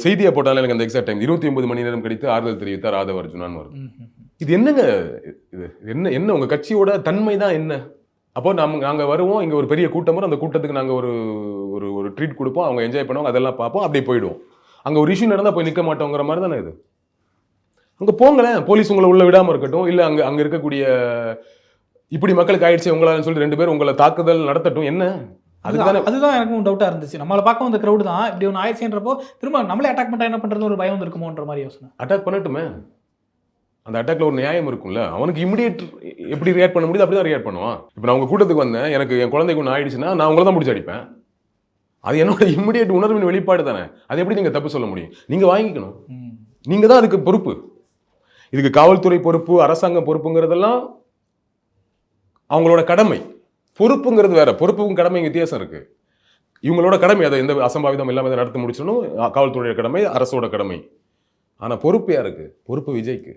செய்தியா போட்டாலும் எனக்கு அந்த எக்ஸாக்ட் டைம் 29 மணி நேரம் கழித்து ஆறுதல் தெரிவித்தார் ஆதவ அர்ஜுனான்னு வரும். இது என்னங்க? இது என்ன என்ன உங்க கட்சியோட தன்மை தான் என்ன? அப்போ நாங்க வருவோம், இங்க ஒரு பெரிய கூட்டம் வரும், அந்த கூட்டத்துக்கு நாங்க ஒரு ஒரு ஒரு ட்ரீட் கொடுப்போம், அவங்க என்ஜாய் பண்ணுவாங்க, அதெல்லாம் பார்ப்போம், அப்படியே போயிடுவோம். அங்க ஒரு இஷ்யூ நடந்தா போய் நிக்க மாட்டோங்கிற மாதிரி தானே இது. அங்க போங்களேன், போலீஸ் உங்களை உள்ள விடாம இருக்கட்டும், இல்ல அங்க இருக்கக்கூடிய இப்படி மக்களுக்கு ஆயிடுச்சு உங்களான்னு சொல்லி 2 பேர் உங்களை தாக்குதல் நடத்தட்டும். என்ன அதுதான் எனக்கும் டவுட்டா இருந்துச்சு. நம்மள பார்க்க வந்த கிரௌட் தான் இப்படி ஒன்று ஆயிடுச்சுன்றப்போ திரும்ப நம்மளே அட்டாக் பண்ணா என்ன பண்றது ஒரு பயம் இருக்குமோன்ற மாதிரி யோசனை. அட்டாக் பண்ணட்டுமே, அந்த அட்டாக்ல ஒரு நியாயம் இருக்கும்ல. அவனுக்கு இமிடியேட் எப்படி ரியாக்ட் பண்ண முடியுது அப்படிதான் ரியாக்ட் பண்ணுவான். இப்போ நான் உங்க கூட்டத்துக்கு வந்தேன், எனக்கு என் குழந்தைக்கு ஒன்று ஆயிடுச்சுன்னா நான் உங்களை தான் பிடிச்சி அடிப்பேன். அது என்னோட இமிடியேட் உணர்வின் வெளிப்பாடு தானே. அது எப்படி நீங்க தப்பு சொல்ல முடியும்? நீங்க வாங்கிக்கணும், நீங்க தான் அதுக்கு பொறுப்பு. இதுக்கு காவல்துறை பொறுப்பு, அரசாங்கம் பொறுப்புங்கிறதெல்லாம் அவங்களோட கடமை. பொறுப்புங்கிறது வேற, பொறுப்புக்கும் கடமைக்கு வித்தியாசம் இருக்கு. இவங்களோட கடமை அதை எந்த அசம்பாவிதம் இல்லாமல் நடத்தி முடிச்சணும், காவல்துறையோட கடமை, அரசோட கடமை. ஆனா பொறுப்பு யாருக்கு? பொறுப்பு விஜய்க்கு.